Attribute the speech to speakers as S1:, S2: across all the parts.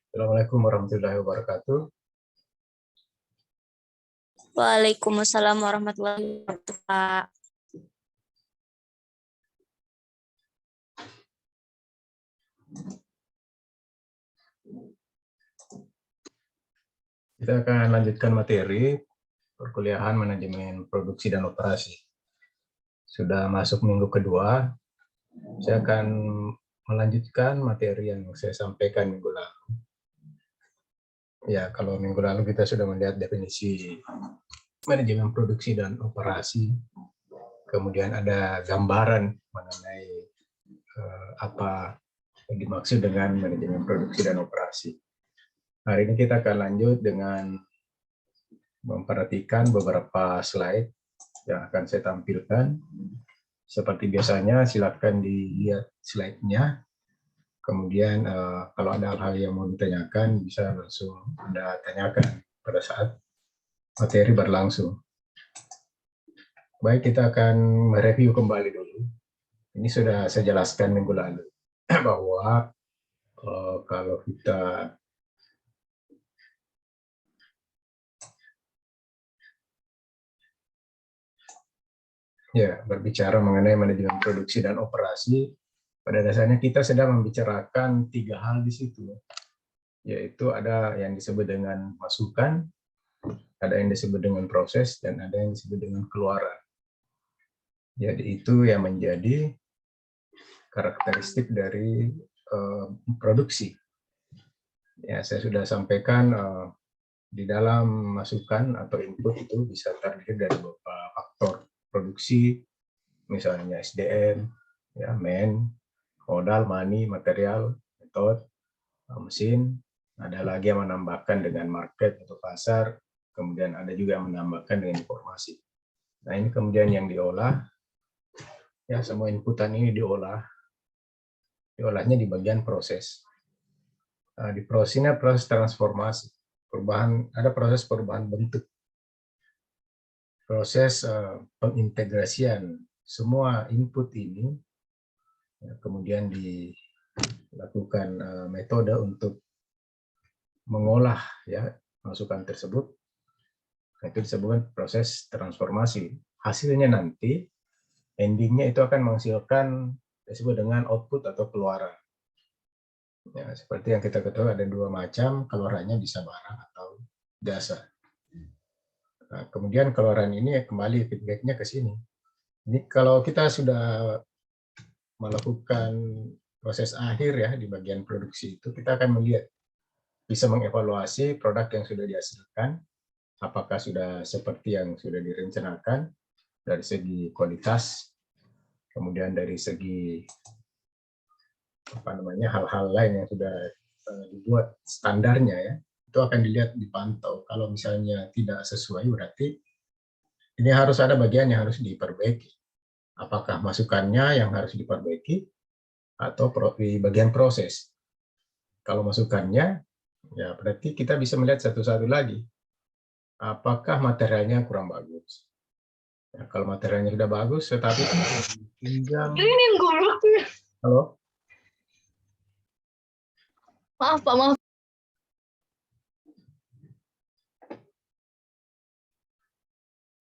S1: Assalamualaikum warahmatullahi wabarakatuh.
S2: Waalaikumsalam warahmatullahi wabarakatuh, Pak.
S1: Kita akan lanjutkan materi perkuliahan manajemen produksi dan operasi. Sudah masuk minggu kedua, saya akan melanjutkan materi yang saya sampaikan minggu lalu. Ya, kalau minggu lalu kita sudah melihat definisi manajemen produksi dan operasi, kemudian ada gambaran mengenai apa yang dimaksud dengan manajemen produksi dan operasi. Hari ini kita akan lanjut dengan memperhatikan beberapa slide yang akan saya tampilkan. Seperti biasanya, silakan dilihat slide-nya. Kemudian kalau ada hal-hal yang mau ditanyakan, bisa langsung Anda tanyakan pada saat materi berlangsung. Baik, kita akan mereview kembali dulu. Ini sudah saya jelaskan minggu lalu, bahwa kalau kita berbicara mengenai manajemen produksi dan operasi, pada dasarnya kita sedang membicarakan tiga hal di situ, yaitu ada yang disebut dengan masukan, ada yang disebut dengan proses, dan ada yang disebut dengan keluaran. Jadi itu yang menjadi karakteristik dari produksi. Ya, saya sudah sampaikan di dalam masukan atau input itu bisa terdiri dari beberapa faktor produksi, misalnya SDM, ya, man, modal, money, material, metode, mesin. Ada lagi yang menambahkan dengan market atau pasar, kemudian ada juga yang menambahkan dengan informasi. Nah, ini kemudian yang diolah, ya, semua inputan ini diolahnya di bagian proses. Di proses ini proses transformasi, ada proses perubahan bentuk, proses pengintegrasian semua input ini, kemudian dilakukan metode untuk mengolah, ya, masukan tersebut. Itu disebut proses transformasi. Hasilnya nanti, endingnya itu akan menghasilkan disebut dengan output atau keluaran. Ya, seperti yang kita ketahui ada dua macam, keluarannya bisa barang atau jasa. Nah, kemudian keluaran ini kembali feedbacknya ke sini. Ini kalau kita sudah melakukan proses akhir, ya, di bagian produksi itu, kita akan melihat, bisa mengevaluasi produk yang sudah dihasilkan, apakah sudah seperti yang sudah direncanakan dari segi kualitas, kemudian dari segi hal-hal lain yang sudah dibuat standarnya, ya, itu akan dilihat, dipantau. Kalau misalnya tidak sesuai, berarti ini harus ada bagian yang harus diperbaiki. Apakah masukannya yang harus diperbaiki atau di bagian proses. Kalau masukannya, ya berarti kita bisa melihat satu-satu lagi. Apakah materialnya kurang bagus? Ya, kalau materialnya sudah bagus, tetapi pinjam. Halo?
S3: Maaf Pak, maaf.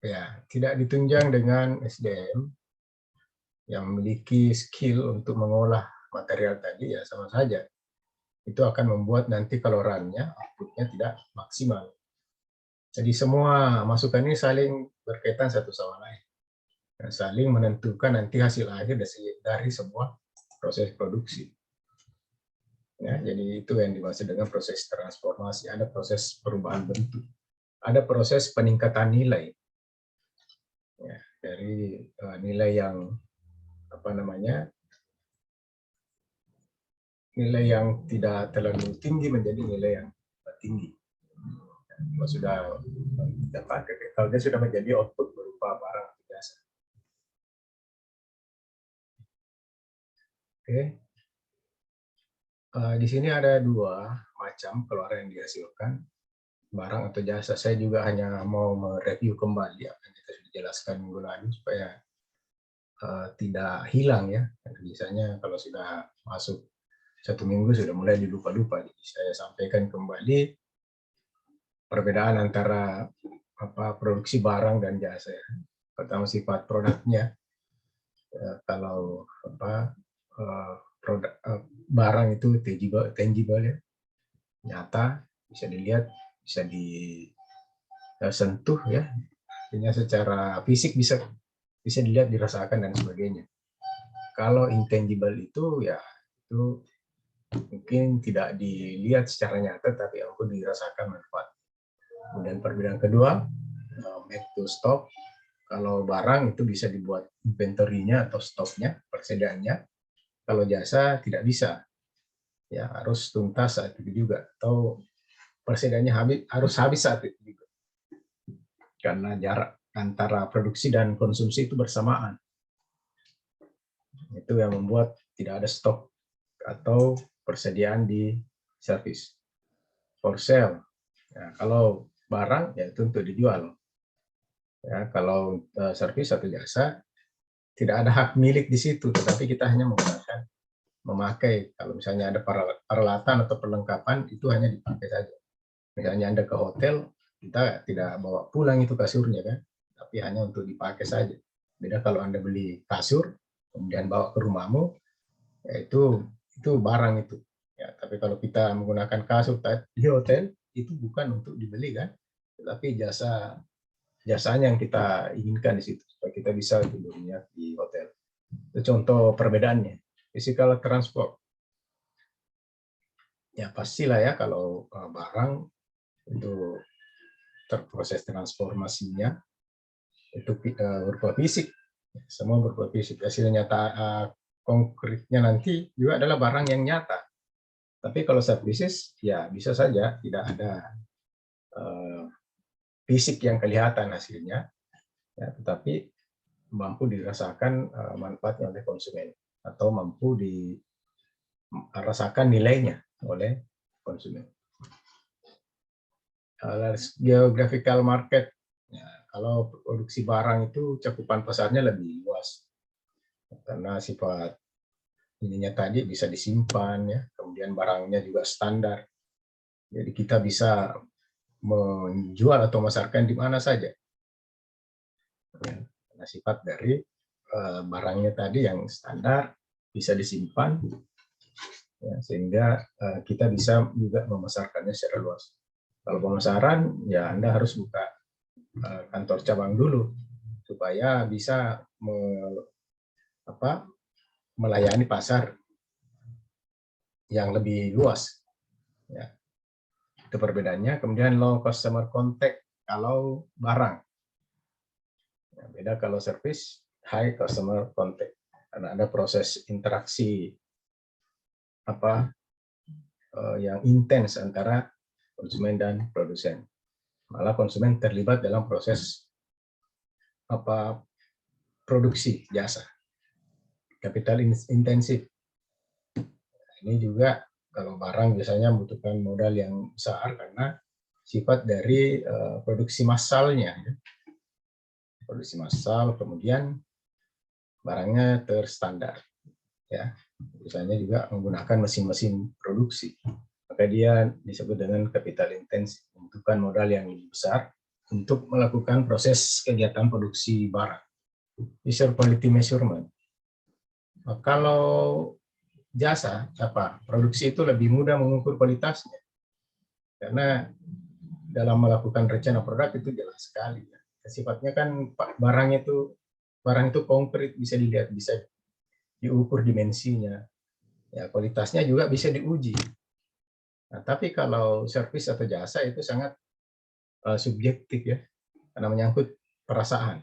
S1: Ya, tidak ditunjang dengan SDM yang memiliki skill untuk mengolah material tadi, ya sama saja. Itu akan membuat nanti keluarannya, outputnya tidak maksimal. Jadi semua masukan ini saling berkaitan satu sama lain. Dan saling menentukan nanti hasil akhir dari semua proses produksi. Ya, jadi itu yang dimaksud dengan proses transformasi. Ada proses perubahan bentuk, ada proses peningkatan nilai, ya, dari nilai yang nilai yang tidak terlalu tinggi menjadi nilai yang tinggi. Kalau sudah kalau dia sudah menjadi output berupa barang atau jasa. Oke. Di sini ada dua macam keluaran yang dihasilkan, barang atau jasa. Saya juga hanya mau mereview kembali apa yang kita sudah jelaskan minggu lalu supaya tidak hilang, ya. Biasanya kalau sudah masuk 1 minggu sudah mulai dilupa-lupa. Jadi saya sampaikan kembali perbedaan antara produksi barang dan jasa. Pertama sifat produknya. Kalau produk barang itu tangible ya, nyata, bisa dilihat, bisa disentuh ya, artinya secara fisik bisa dilihat, dirasakan dan sebagainya. Kalau intangible itu ya itu mungkin tidak dilihat secara nyata, tapi ampun dirasakan manfaat. Kemudian perbedaan kedua, make to stock. Kalau barang itu bisa dibuat inventory-nya atau stoknya, persediaannya. Kalau jasa tidak bisa, ya harus tuntas saat itu juga, atau persediaannya harus habis saat itu juga. Karena jarak antara produksi dan konsumsi itu bersamaan. Itu yang membuat tidak ada stok atau persediaan di servis. For sale, ya, kalau barang ya itu untuk dijual. Ya, kalau servis atau jasa tidak ada hak milik di situ, tetapi kita hanya memakai. Kalau misalnya ada peralatan atau perlengkapan, itu hanya dipakai saja. Misalnya Anda ke hotel, kita tidak bawa pulang itu kasurnya kan, tapi hanya untuk dipakai saja. Beda kalau Anda beli kasur, kemudian bawa ke rumahmu, ya itu barang itu. Ya, tapi kalau kita menggunakan kasur di hotel, itu bukan untuk dibeli kan, tetapi jasanya yang kita inginkan di situ, supaya kita bisa tidurnya di hotel. Itu contoh perbedaannya. Physical transport. Ya pastilah ya kalau barang itu terproses transformasinya itu berupa fisik, semua berupa fisik. Hasil nyata konkretnya nanti juga adalah barang yang nyata. Tapi kalau services ya bisa saja tidak ada fisik yang kelihatan hasilnya, ya, tetapi mampu dirasakan manfaatnya oleh konsumen atau mampu dirasakan nilainya oleh konsumen. Geographical market, ya, kalau produksi barang itu cakupan pasarnya lebih luas karena sifat ininya tadi bisa disimpan ya, kemudian barangnya juga standar, jadi kita bisa menjual atau memasarkan di mana saja. Karena sifat dari barangnya tadi yang standar, bisa disimpan, ya, sehingga kita bisa juga memasarkannya secara luas. Kalau pemasaran, ya Anda harus buka kantor cabang dulu, supaya bisa melayani pasar yang lebih luas. Ya. Itu perbedaannya. Kemudian low customer contact kalau barang. Ya, beda kalau service, high customer contact. Karena ada proses interaksi yang intens antara konsumen dan produsen. Malah konsumen terlibat dalam proses produksi jasa. Capital intensif. Ini juga kalau barang biasanya membutuhkan modal yang besar karena sifat dari produksi massalnya. Produksi massal, kemudian barangnya terstandar. Ya, misalnya juga menggunakan mesin-mesin produksi. Maka dia disebut dengan capital intensif, membutuhkan modal yang lebih besar untuk melakukan proses kegiatan produksi barang. Visual quality measurement. Nah, kalau jasa, produksi itu lebih mudah mengukur kualitasnya. Karena dalam melakukan rencana produk itu jelas sekali. Sifatnya kan barang itu konkret, bisa dilihat, bisa diukur dimensinya. Ya, kualitasnya juga bisa diuji. Nah, tapi kalau servis atau jasa itu sangat subjektif ya, karena menyangkut perasaan.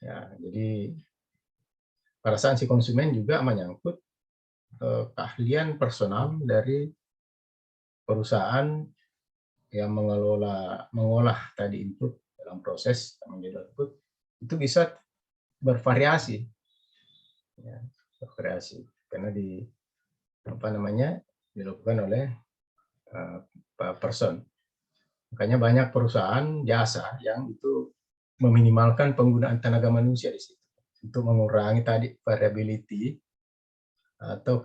S1: Ya, jadi perasaan si konsumen juga menyangkut keahlian personal dari perusahaan yang mengolah tadi input dalam proses menjadi output, itu bisa bervariasi, ya, karena dilakukan oleh person. Makanya banyak perusahaan jasa yang itu meminimalkan penggunaan tenaga manusia di situ untuk mengurangi tadi variability atau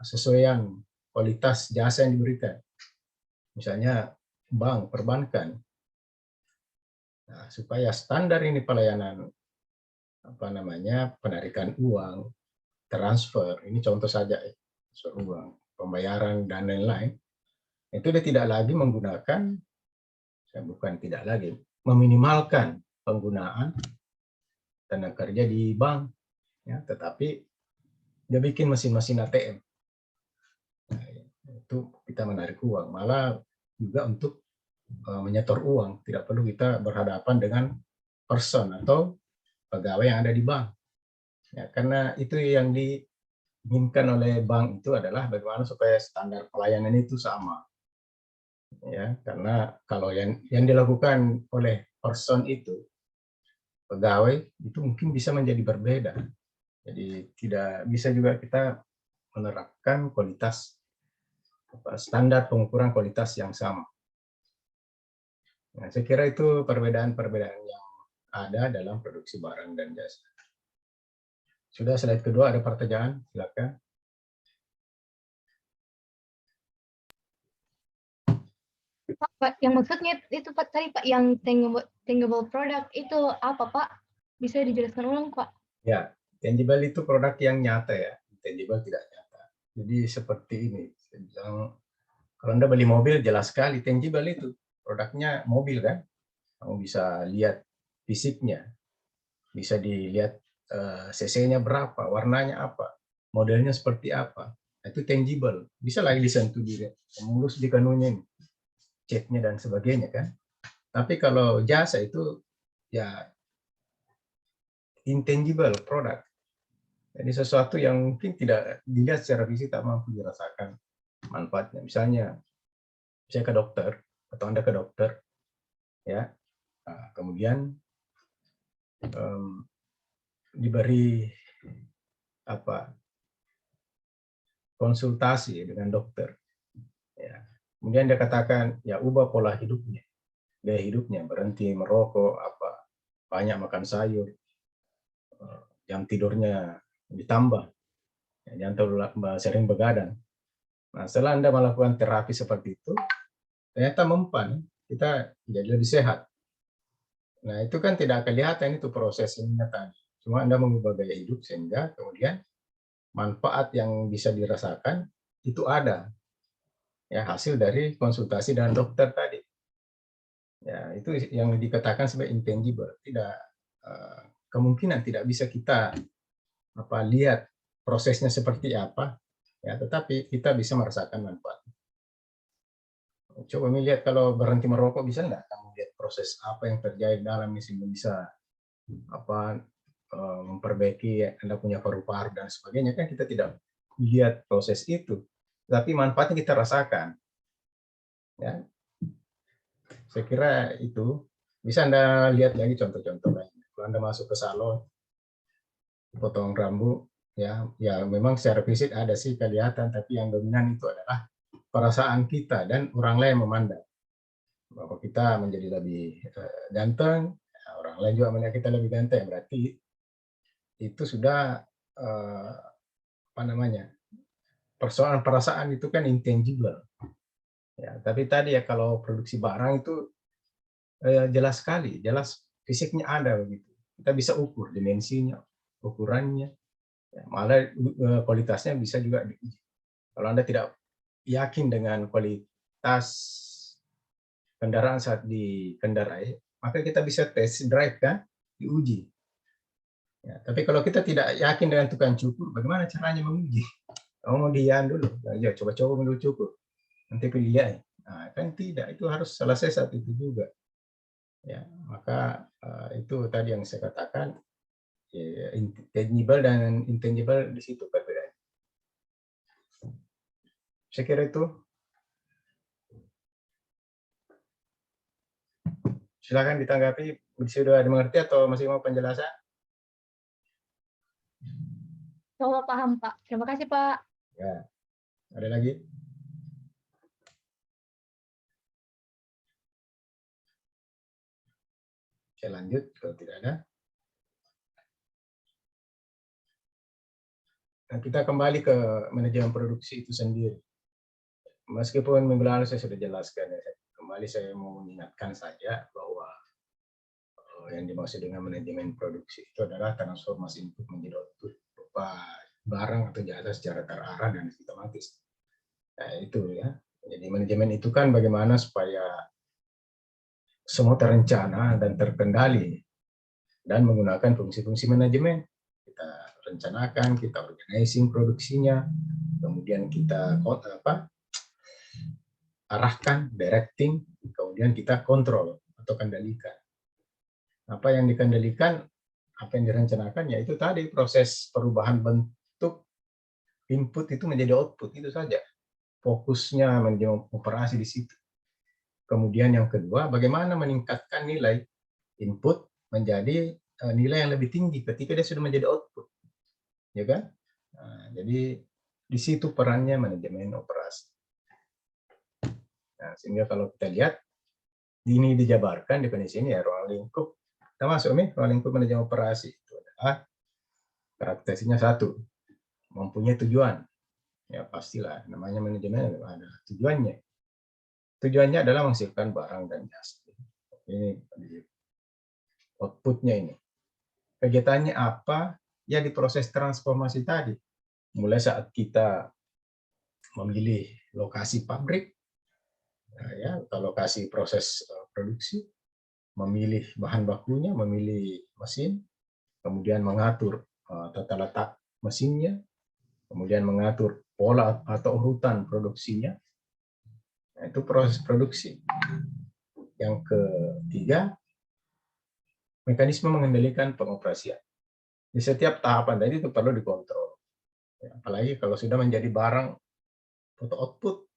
S1: kesesuaian kualitas jasa yang diberikan. Misalnya bank, perbankan. Nah, supaya standar ini pelayanan penarikan uang, transfer, ini contoh saja ya, transfer uang, pembayaran dan lain-lain, itu dia tidak lagi menggunakan, meminimalkan penggunaan tenaga kerja di bank, ya, tetapi dia bikin mesin-mesin ATM. Nah, itu kita menarik uang, malah juga untuk menyetor uang, tidak perlu kita berhadapan dengan person atau pegawai yang ada di bank. Ya, karena itu yang diinginkan oleh bank itu adalah bagaimana supaya standar pelayanan itu sama. Ya, karena kalau yang dilakukan oleh person itu, pegawai itu mungkin bisa menjadi berbeda. Jadi tidak bisa juga kita menerapkan kualitas standar pengukuran kualitas yang sama. Nah, saya kira itu perbedaan-perbedaan yang ada dalam produksi barang dan jasa. Sudah, slide kedua ada pertanyaan, silakan.
S3: Pak, yang maksudnya itu Pak tadi Pak yang tangible product itu apa Pak? Bisa dijelaskan ulang Pak?
S1: Ya, tangible itu produk yang nyata ya, tangible tidak nyata. Jadi seperti ini, saya bilang, kalau Anda beli mobil jelas sekali tangible itu, produknya mobil kan, kamu bisa lihat fisiknya, bisa dilihat cc-nya berapa, warnanya apa, modelnya seperti apa, itu tangible, bisa lagi disentuh diri, mulus di kanunya, ceknya dan sebagainya kan. Tapi kalau jasa itu ya intangible product. Jadi sesuatu yang mungkin tidak dilihat secara fisik, tak mampu dirasakan manfaatnya. Misalnya, saya ke dokter, atau Anda ke dokter, ya, kemudian diberi konsultasi dengan dokter. Ya. Kemudian dia katakan, ya ubah pola hidupnya, gaya hidupnya, berhenti merokok, banyak makan sayur, jam tidurnya ditambah, jangan terlalu sering begadang. Nah, setelah Anda melakukan terapi seperti itu, ternyata mempan, kita jadi lebih sehat. Nah, itu kan tidak kelihatan itu prosesnya tadi. Cuma Anda mengubah gaya hidup sehingga kemudian manfaat yang bisa dirasakan itu ada. Ya, hasil dari konsultasi dengan dokter tadi. Ya, itu yang dikatakan sebagai intangible. Tidak kemungkinan tidak bisa kita lihat prosesnya seperti apa, ya, tetapi kita bisa merasakan manfaat. Coba melihat kalau berhenti merokok, bisa nggak kamu lihat proses apa yang terjadi dalam sehingga bisa memperbaiki Anda punya paru-paru dan sebagainya, kan kita tidak lihat proses itu, tapi manfaatnya kita rasakan. Ya, saya kira itu bisa Anda lihat lagi contoh-contoh lain. Kalau Anda masuk ke salon, potong rambut, ya memang secara fisik ada sih kelihatan, tapi yang dominan itu adalah perasaan kita dan orang lain memandang bahwa kita menjadi lebih ganteng, orang lain juga melihat kita lebih ganteng, berarti itu sudah persoalan perasaan itu kan intangible. Ya, tapi tadi ya kalau produksi barang itu jelas sekali, jelas fisiknya ada begitu. Kita bisa ukur dimensinya, ukurannya, ya, malah kualitasnya bisa juga diuji. Kalau Anda tidak yakin dengan kualitas kendaraan saat dikendarai, maka kita bisa test drive kan, diuji. Ya, tapi kalau kita tidak yakin dengan tukang cukur, bagaimana caranya menguji? Kamu mau dian dulu, ya coba-coba dulu cukur, nanti pilih ya. Nah, kan tidak, itu harus selesai saat itu juga. Ya, maka itu tadi yang saya katakan, ya, tangible dan intangible di situ perbedaan. Saya kira itu. Silakan ditanggapi, sudah dimengerti atau masih mau penjelasan?
S3: Coba paham Pak. Terima kasih Pak.
S1: Ya, ada lagi? Saya lanjut kalau tidak ada. Nah, kita kembali ke manajemen produksi itu sendiri. Meskipun minggu lalu saya sudah jelaskan, ya, kembali saya mau mengingatkan saja bahwa yang dimaksud dengan manajemen produksi itu adalah transformasi input menjadi output berupa barang atau jasa secara terarah dan sistematis. Nah, itu ya. Jadi manajemen itu kan bagaimana supaya semua terencana dan terkendali dan menggunakan fungsi-fungsi manajemen. Kita rencanakan, kita organizing produksinya, kemudian kita arahkan, directing, kemudian kita kontrol atau kendalikan. Apa yang dikendalikan, apa yang direncanakan, yaitu tadi proses perubahan bentuk input itu menjadi output, itu saja. Fokusnya manajemen operasi di situ. Kemudian yang kedua, bagaimana meningkatkan nilai input menjadi nilai yang lebih tinggi ketika dia sudah menjadi output, ya kan? Nah, jadi di situ perannya manajemen operasi. Nah, sehingga kalau kita lihat ini dijabarkan definisi ini ya ruang lingkup. Kita masuk nih ruang lingkup manajemen operasi itu adalah karakteristiknya satu, mempunyai tujuan. Ya pastilah namanya manajemen ada tujuannya. Tujuannya adalah menghasilkan barang dan jasa. Ini outputnya ini. Kegiatannya apa? Ya di proses transformasi tadi. Mulai saat kita memilih lokasi pabrik, nah ya, atau lokasi proses produksi, memilih bahan bakunya, memilih mesin, kemudian mengatur tata letak mesinnya, kemudian mengatur pola atau urutan produksinya. Nah, itu proses produksi. Yang ketiga, mekanisme mengendalikan pengoperasian. Di setiap tahapan tadi itu perlu dikontrol. Ya, apalagi kalau sudah menjadi barang atau output,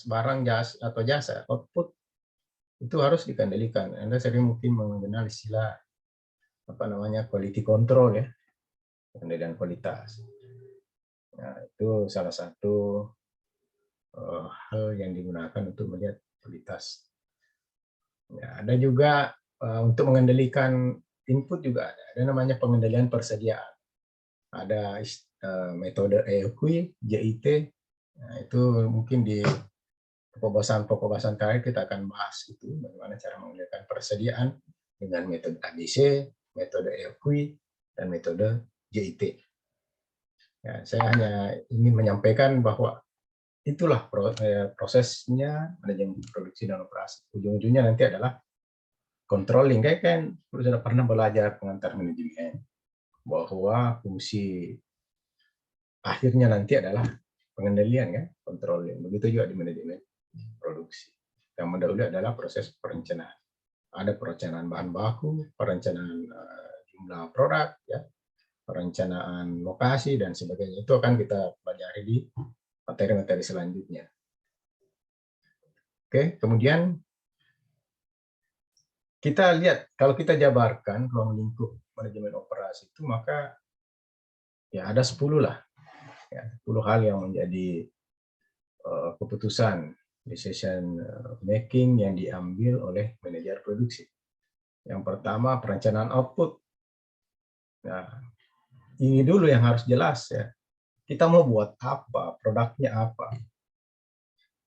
S1: barang jasa atau jasa output itu harus dikendalikan. Anda sering mungkin mengenal istilah quality control ya, pengendalian kualitas. Nah, itu salah satu hal yang digunakan untuk melihat kualitas. Ya, ada juga untuk mengendalikan input juga ada namanya pengendalian persediaan. Ada metode EOQ, JIT. Nah, itu mungkin di pembahasan terakhir kita akan bahas itu bagaimana cara mengendalikan persediaan dengan metode ABC, metode EOQ, dan metode JIT. Ya, saya hanya ingin menyampaikan bahwa itulah prosesnya manajemen produksi dan operasi. Ujung-ujungnya nanti adalah controlling. Kayak kan sudah pernah belajar pengantar manajemen bahwa fungsi akhirnya nanti adalah pengendalian kan, controlling. Begitu juga di manajemen produksi. Yang mendahului adalah proses perencanaan. Ada perencanaan bahan baku, perencanaan jumlah produk, ya, perencanaan lokasi dan sebagainya. Itu akan kita pelajari di materi-materi selanjutnya. Oke, kemudian kita lihat kalau kita jabarkan ruang lingkup manajemen operasi itu, maka ya ada 10 lah, ya, 10 hal yang menjadi keputusan decision making yang diambil oleh manajer produksi. Yang pertama perencanaan output. Nah, ini dulu yang harus jelas ya. Kita mau buat apa, produknya apa,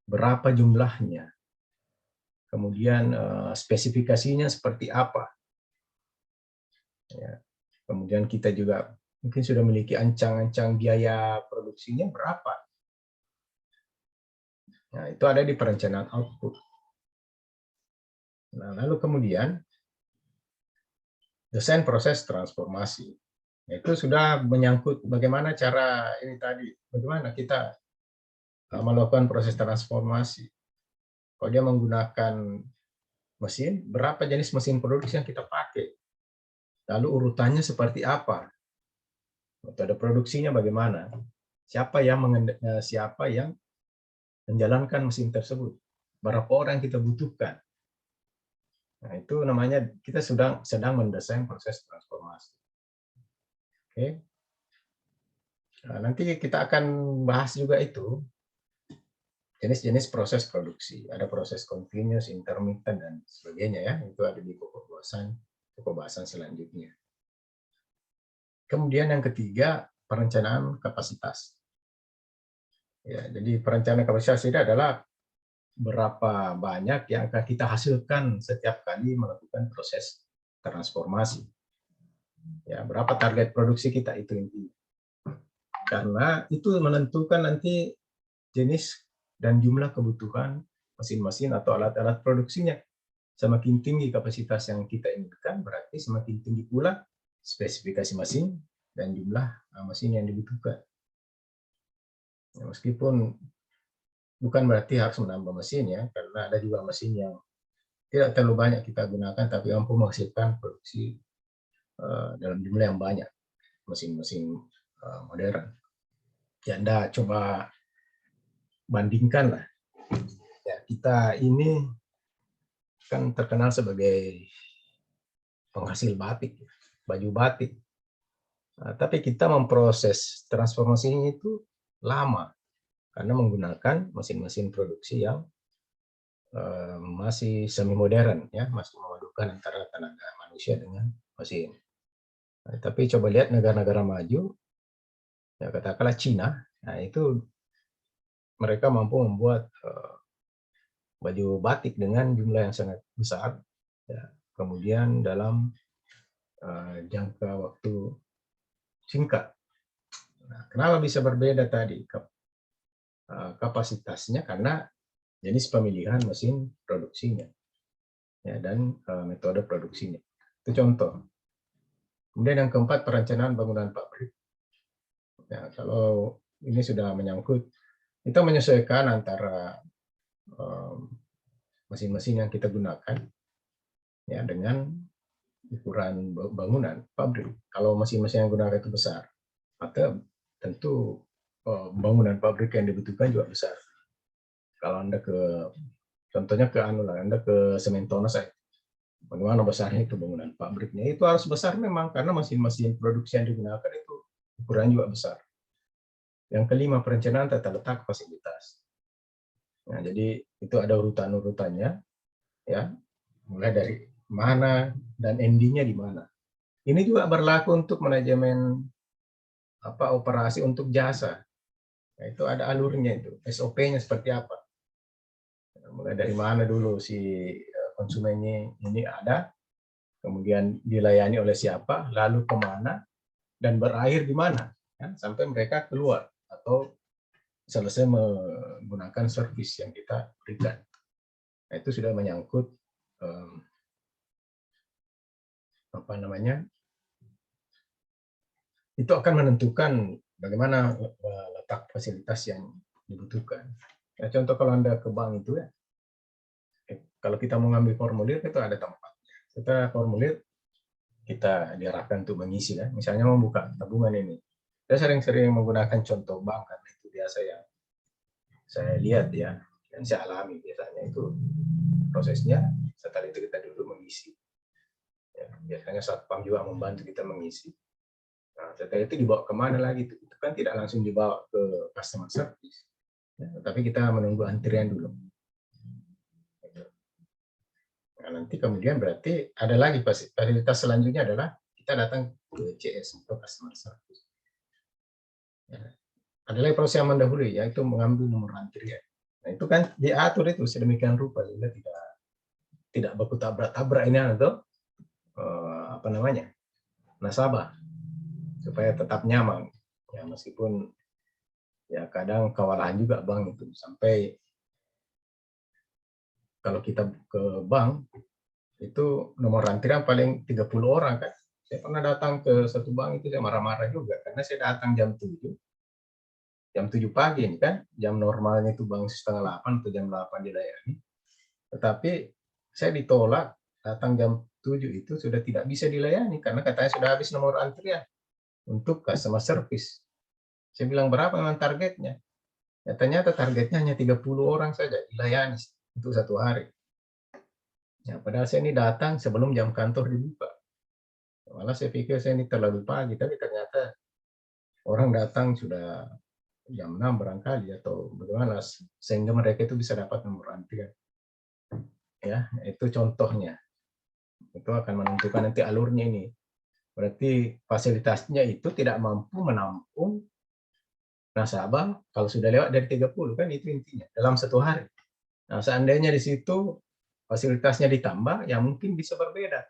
S1: berapa jumlahnya, kemudian spesifikasinya seperti apa. Ya. Kemudian kita juga mungkin sudah memiliki ancang-ancang biaya produksinya berapa. Nah, itu ada di perencanaan output. Nah, lalu kemudian desain proses transformasi. Itu sudah menyangkut bagaimana cara ini tadi, bagaimana kita melakukan proses transformasi. Kalau dia menggunakan mesin, berapa jenis mesin produksi yang kita pakai? Lalu urutannya seperti apa? Metode produksinya bagaimana? Siapa yang menjalankan mesin tersebut? Berapa orang yang kita butuhkan? Nah, itu namanya kita sedang mendesain proses transformasi. Oke. Nah, nanti kita akan bahas juga itu jenis-jenis proses produksi. Ada proses continuous, intermittent, dan sebagainya ya. Itu ada di pokok bahasan selanjutnya. Kemudian yang ketiga, perencanaan kapasitas. Ya, jadi perencanaan kapasitas ini adalah berapa banyak yang akan kita hasilkan setiap kali melakukan proses transformasi. Ya, berapa target produksi kita itu intinya. Karena itu menentukan nanti jenis dan jumlah kebutuhan mesin-mesin atau alat-alat produksinya. Semakin tinggi kapasitas yang kita inginkan, berarti semakin tinggi pula spesifikasi mesin dan jumlah mesin yang dibutuhkan. Ya, meskipun bukan berarti harus menambah mesin ya, karena ada juga mesin yang tidak terlalu banyak kita gunakan, tapi mampu menghasilkan produksi dalam jumlah yang banyak, mesin-mesin modern. Ya, Anda coba bandingkan lah. Ya, kita ini kan terkenal sebagai penghasil batik, baju batik. Nah, tapi kita memproses transformasinya itu lama karena menggunakan mesin-mesin produksi yang masih semi modern, ya, masih memadukan antara tenaga manusia dengan mesin. Nah, tapi coba lihat negara-negara maju, ya katakanlah Cina, nah itu mereka mampu membuat baju batik dengan jumlah yang sangat besar, ya. Kemudian dalam jangka waktu singkat. Nah, kenapa bisa berbeda tadi kapasitasnya? Karena jenis pemilihan mesin produksinya, ya, dan metode produksinya. Itu contoh. Kemudian yang keempat, perencanaan bangunan pabrik. Ya, kalau ini sudah menyangkut, kita menyesuaikan antara mesin-mesin yang kita gunakan, ya, dengan ukuran bangunan pabrik. Kalau mesin-mesin yang gunakan itu besar, maka tentu bangunan pabrik yang dibutuhkan juga besar. Kalau Anda contohnya ke Anda ke Sementona saya, bagaimana besarnya itu bangunan pabriknya? Itu harus besar memang, karena mesin-mesin produksi yang digunakan itu ukuran juga besar. Yang kelima, perencanaan tata letak fasilitas. Nah, jadi itu ada urutan-urutannya, ya, mulai dari mana dan endingnya di mana. Ini juga berlaku untuk manajemen operasi untuk jasa. Nah, itu ada alurnya, itu SOP-nya seperti apa. Mulai dari mana dulu si konsumennya ini ada, kemudian dilayani oleh siapa, lalu kemana, dan berakhir di mana, ya, sampai mereka keluar atau selesai menggunakan servis yang kita berikan. Nah, itu sudah menyangkut itu akan menentukan bagaimana letak fasilitas yang dibutuhkan. Ya, contoh kalau Anda ke bank itu, ya, kalau kita mau ngambil formulir itu ada tempatnya. Setelah formulir kita diarahkan untuk mengisi, kan. Misalnya membuka tabungan ini. Saya sering-sering menggunakan contoh bank karena itu biasa yang saya lihat, ya, dan saya alami biasanya itu prosesnya. Setelah itu kita duduk mengisi. Ya, biasanya satpam juga membantu kita mengisi. Nah, setelah itu dibawa kemana lagi? Itu kan tidak langsung dibawa ke customer service, ya, tapi kita menunggu antrian dulu. Nah, nanti kemudian berarti ada lagi fasilitas selanjutnya adalah kita datang ke CS atau customer service. Ya. Ada lagi proses yang mendahului, yaitu mengambil nomor antrian. Nah, itu kan diatur itu sedemikian rupa sehingga tidak baku tabrak-tabrak ini atau nasabah, supaya tetap nyaman. Ya, meskipun ya kadang kewalahan juga bank itu, sampai kalau kita ke bank itu nomor antrian paling 30 orang kan. Saya pernah datang ke satu bank itu saya marah-marah juga karena saya datang jam 7 pagi ini kan, jam normalnya itu bank setengah 8 atau jam 8 dilayani. Tetapi saya ditolak, datang jam 7 itu sudah tidak bisa dilayani karena katanya sudah habis nomor antrian untuk customer service. Saya bilang berapa memang targetnya? Ya, ternyata targetnya hanya 30 orang saja dilayani untuk satu hari. Ya, padahal saya ini datang sebelum jam kantor dibuka. Malah saya pikir saya ini terlalu pagi, tapi ternyata orang datang sudah jam 6 barangkali atau bagaimana, sehingga mereka itu bisa dapat nomor antrian. Ya, itu contohnya. Itu akan menentukan nanti alurnya ini. Berarti fasilitasnya itu tidak mampu menampung nasabah kalau sudah lewat dari 30 kan, itu intinya dalam satu hari. Nah, seandainya di situ fasilitasnya ditambah, ya mungkin bisa berbeda.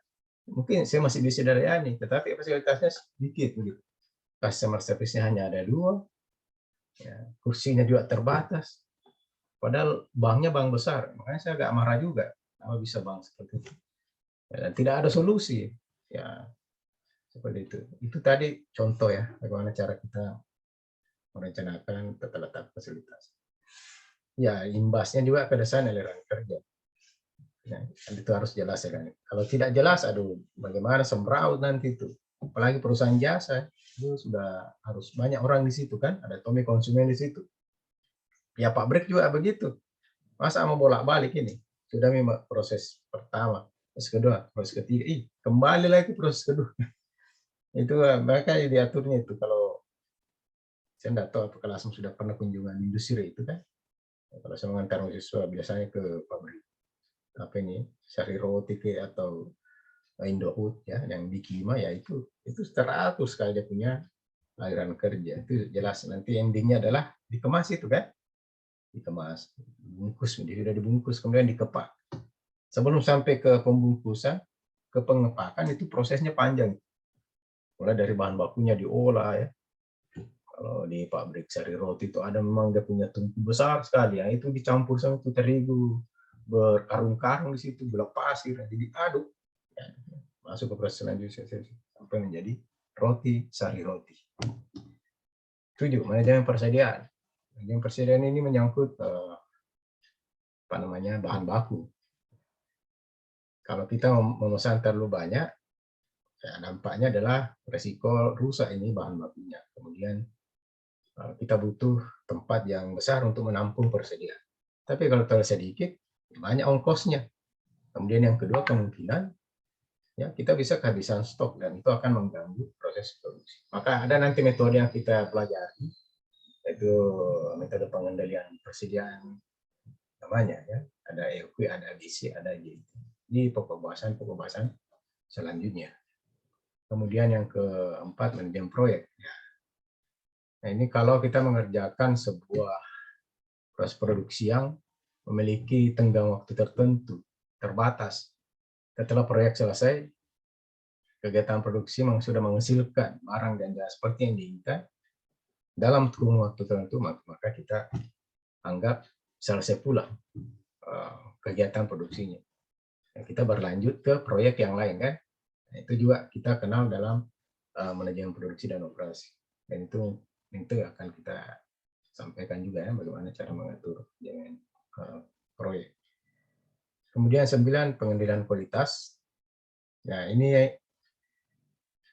S1: Mungkin saya masih bisa dilayani, tetapi fasilitasnya sedikit begitu. Customer service-nya hanya ada 2, ya, kursinya juga terbatas. Padahal banknya bank besar, makanya saya agak marah juga. Kenapa bisa bank seperti itu? Ya, dan tidak ada solusi. Ya, seperti itu. Itu tadi contoh ya, bagaimana cara kita merencanakan tata letak fasilitas. Ya, imbasnya juga ke desain aliran kerja. Ya, itu harus jelas ya kan. Kalau tidak jelas, aduh, bagaimana sembraut nanti itu. Apalagi perusahaan jasa, itu sudah harus banyak orang di situ kan, ada Tommy konsumen di situ. Ya pabrik juga begitu. Masa mau bolak-balik ini? Sudah memang proses pertama, proses kedua, proses ketiga, kembali lagi proses kedua. Itu mereka diaturnya itu. Kalau saya tidak tahu apakah langsung sudah pernah kunjungan industri itu kan. Kalau saya mengantar mahasiswa biasanya ke pabrik apa ini, Sari Roti atau Indofood ya, yang di Kima, ya itu teratur sekali dia punya aliran kerja. Itu jelas nanti endingnya adalah dikemas itu kan. Dikemas, dibungkus, sudah dibungkus, kemudian dikepak. Sebelum sampai ke pembungkusan, ke pengepakan itu prosesnya panjang. Mulai dari bahan bakunya diolah ya. Kalau di pabrik Sari Roti itu ada memang dia punya tungku besar sekali ya, itu dicampur sama itu terigu berkarung-karung di situ, gula pasir, jadi diaduk. Ya, masuk ke proses selanjutnya sampai menjadi roti Sari Roti. 7. Manajemen persediaan. Manajemen persediaan ini menyangkut apa namanya, bahan baku. Kalau kita memesan terlalu banyak, ya, dampaknya adalah resiko rusak ini bahan bakunya. Kemudian kita butuh tempat yang besar untuk menampung persediaan. Tapi kalau terlalu sedikit, banyak ongkosnya. Kemudian yang kedua, kemungkinan ya kita bisa kehabisan stok dan itu akan mengganggu proses produksi. Maka ada nanti metode yang kita pelajari, yaitu metode pengendalian persediaan namanya ya. Ada EOQ, ada ABC, ada JIT. Di pokok bahasan selanjutnya. Kemudian yang keempat, manajemen proyek. Ya. Nah, ini kalau kita mengerjakan sebuah proses produksi yang memiliki tenggang waktu tertentu, terbatas. Setelah proyek selesai, kegiatan produksi memang sudah menghasilkan barang dan jasa seperti yang diinginkan, dalam kurun waktu tertentu, maka kita anggap selesai pula kegiatan produksinya. Kita berlanjut ke proyek yang lain kan. Itu juga kita kenal dalam manajemen produksi dan operasi. Dan itu akan kita sampaikan juga ya, bagaimana cara mengatur dengan proyek. Kemudian 9, pengendalian kualitas. Nah, ini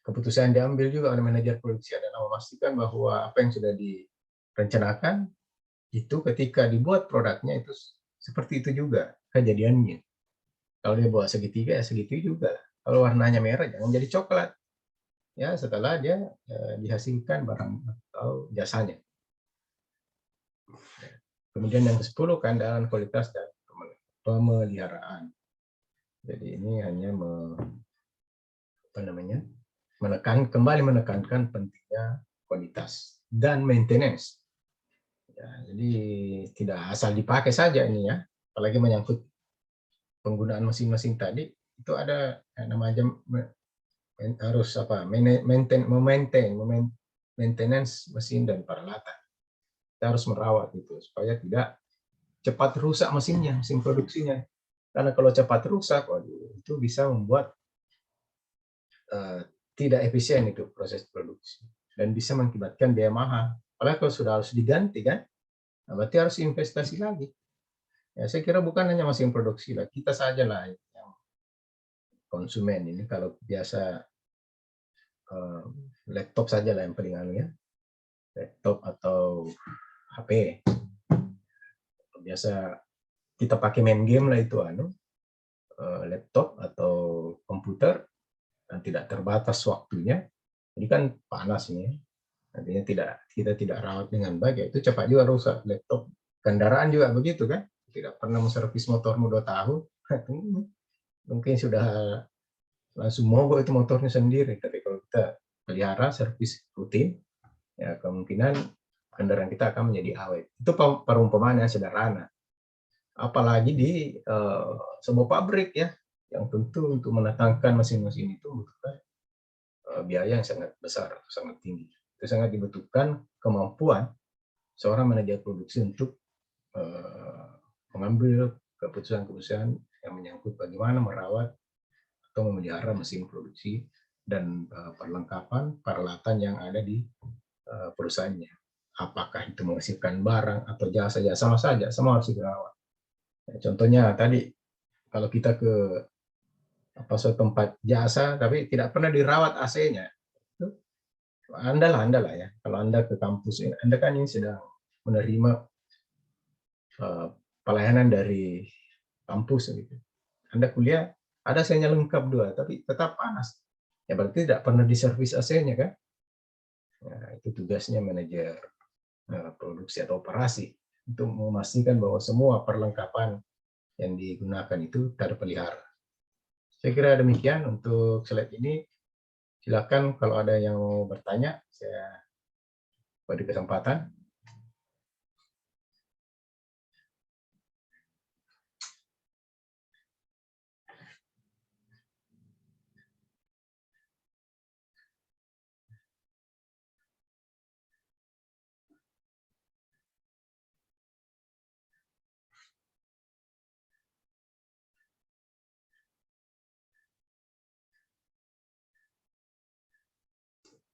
S1: keputusan diambil juga oleh manajer produksi adalah memastikan bahwa apa yang sudah direncanakan itu ketika dibuat produknya itu seperti itu juga kejadiannya. Kalau dia buat segitiga ya segitu juga. Kalau warnanya merah jangan jadi coklat. Ya, setelah dia dihasilkan barang atau jasanya. Kemudian yang ke-10, keandalan kualitas dan pemeliharaan. Jadi ini hanya kembali menekankan pentingnya kualitas dan maintenance. Ya, jadi tidak asal dipakai saja ini ya, apalagi menyangkut penggunaan mesin-mesin tadi, itu ada namanya harus maintenance mesin dan peralatan. Kita harus merawat itu supaya tidak cepat rusak mesinnya, mesin produksinya. Karena kalau cepat rusak, itu bisa membuat tidak efisien itu proses produksi dan bisa mengakibatkan biaya mahal. Apalagi kalau sudah harus diganti kan, nah berarti harus investasi lagi. Ya, saya kira bukan hanya mesin produksi lah, kita saja lah yang konsumen ini kalau biasa laptop saja lah yang paling ya, laptop atau HP. Biasa kita pakai main game lah itu laptop atau komputer dan tidak terbatas waktunya. Jadi kan panas ini. Artinya kita tidak rawat dengan baik, ya itu cepat juga rusak. Laptop, kendaraan juga begitu kan. Tidak pernah menservis motormu 2 tahun, mungkin sudah langsung mogok itu motornya sendiri. Tapi kalau kita pelihara servis rutin, ya kemungkinan kendaraan kita akan menjadi awet. Itu perumpamaan yang sederhana. Apalagi di sebuah pabrik ya, yang tentu untuk mendatangkan mesin-mesin itu membutuhkan biaya yang sangat besar, sangat tinggi. Itu sangat dibutuhkan kemampuan seorang manajer produksi untuk mengambil keputusan-keputusan yang menyangkut bagaimana merawat atau memelihara mesin produksi dan perlengkapan peralatan yang ada di perusahaannya. Apakah itu menghasilkan barang atau jasa, ya sama saja, semua harus dirawat. Contohnya tadi, kalau kita ke suatu tempat jasa tapi tidak pernah dirawat AC-nya, Anda lah ya. Kalau Anda ke kampus, Anda kan ini sedang menerima pelayanan dari kampus gitu. Anda kuliah, ada AC-nya lengkap 2, tapi tetap panas. Ya berarti tidak pernah diservis AC-nya kan? Nah, itu tugasnya manajer produksi atau operasi untuk memastikan bahwa semua perlengkapan yang digunakan itu terpelihara. Saya kira demikian untuk slide ini. Silakan kalau ada yang mau bertanya, saya beri kesempatan.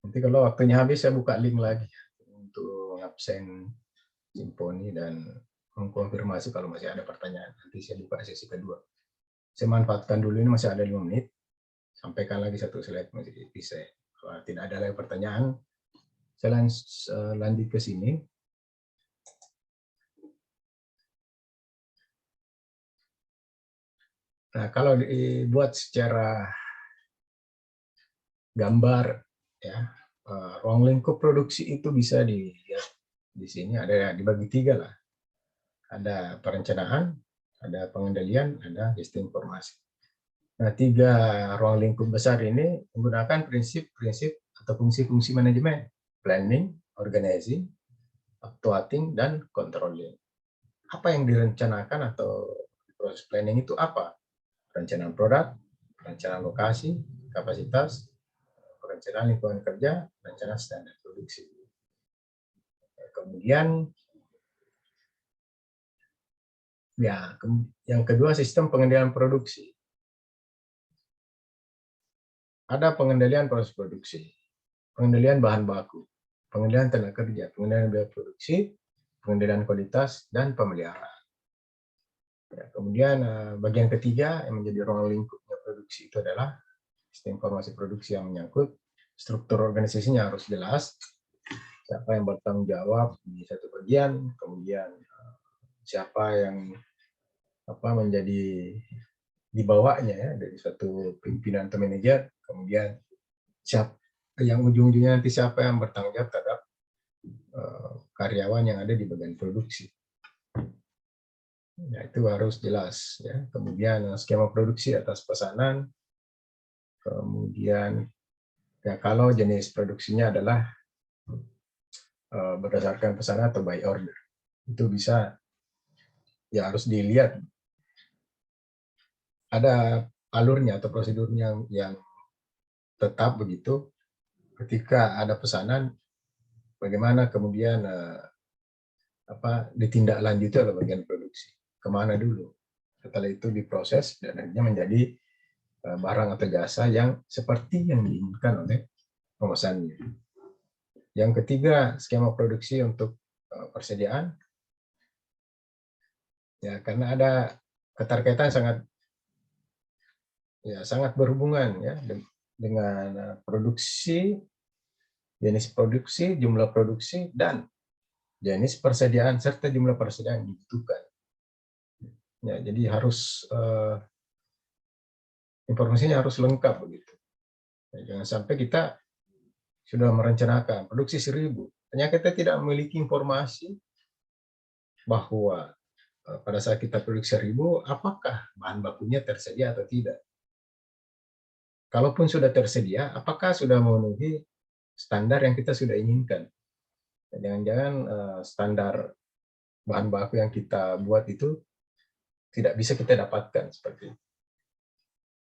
S1: Nanti kalau waktunya habis, saya buka link lagi untuk absen Simponi dan mengkonfirmasi kalau masih ada pertanyaan. Nanti saya buka sesi kedua. Saya manfaatkan dulu ini masih ada 5 menit. Sampaikan lagi satu slide masih bisa. Kalau tidak ada lagi pertanyaan, saya lanjut ke sini. Nah, kalau dibuat secara gambar, ya, ruang lingkup produksi itu bisa dilihat di sini, ada dibagi 3 lah. Ada perencanaan, ada pengendalian, ada sistem informasi. Nah, 3 ruang lingkup besar ini menggunakan prinsip-prinsip atau fungsi-fungsi manajemen: planning, organizing, actuating, dan controlling. Apa yang direncanakan atau proses planning itu apa? Perencanaan produk, perencanaan lokasi, kapasitas, perencanaan lingkungan kerja, perencanaan standar produksi. Kemudian ya, yang kedua sistem pengendalian produksi. Ada pengendalian proses produksi, pengendalian bahan baku, pengendalian tenaga kerja, pengendalian biaya produksi, pengendalian kualitas, dan pemeliharaan. Ya, kemudian bagian ketiga yang menjadi ruang lingkupnya produksi itu adalah sistem informasi produksi yang menyangkut struktur organisasinya harus jelas, siapa yang bertanggung jawab di satu bagian, kemudian siapa yang menjadi di bawahnya ya dari suatu pimpinan atau manajer, kemudian siapa yang ujung-ujungnya nanti siapa yang bertanggung jawab terhadap karyawan yang ada di bagian produksi. Ya, itu harus jelas ya. Kemudian skema produksi atas pesanan, kemudian ya kalau jenis produksinya adalah berdasarkan pesanan atau by order, itu bisa ya harus dilihat ada alurnya atau prosedurnya yang tetap begitu. Ketika ada pesanan, bagaimana kemudian ditindaklanjuti oleh bagian produksi, kemana dulu, setelah itu diproses dan akhirnya menjadi barang atau jasa yang seperti yang diinginkan oleh pemesannya. Yang ketiga, skema produksi untuk persediaan. Ya, karena ada keterkaitan sangat berhubungan ya dengan produksi, jenis produksi, jumlah produksi, dan jenis persediaan serta jumlah persediaan yang dibutuhkan. Ya, jadi harus informasinya harus lengkap begitu. Ya, jangan sampai kita sudah merencanakan produksi 1000, ternyata kita tidak memiliki informasi bahwa pada saat kita produksi 1000, apakah bahan bakunya tersedia atau tidak. kalaupun sudah tersedia, apakah sudah memenuhi standar yang kita sudah inginkan? Jangan-jangan standar bahan baku yang kita buat itu tidak bisa kita dapatkan seperti itu.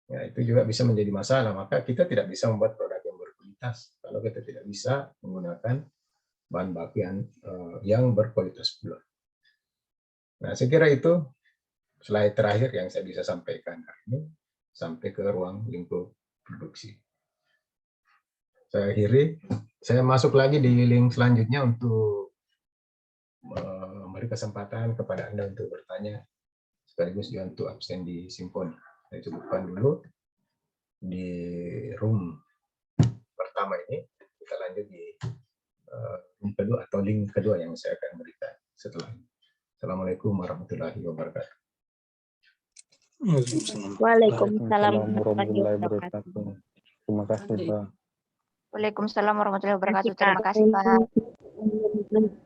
S1: Ya, itu juga bisa menjadi masalah. Maka kita tidak bisa membuat produk yang berkualitas kalau kita tidak bisa menggunakan bahan baku yang berkualitas pula. Nah, saya kira itu slide terakhir yang saya bisa sampaikan hari ini sampai ke ruang lingkup produksi. Saya akhiri, saya masuk lagi di link selanjutnya untuk memberi kesempatan kepada Anda untuk bertanya sekaligus juga untuk absen di Simponi. Saya cukupkan dulu di room pertama ini. Kita lanjut di room kedua atau link kedua yang saya akan berikan setelah ini. Assalamualaikum warahmatullahi wabarakatuh.
S2: Waalaikumsalam
S4: warahmatullahi wabarakatuh. Terima kasih, Pak.
S2: Waalaikumsalam warahmatullahi wabarakatuh. Terima kasih, Pak.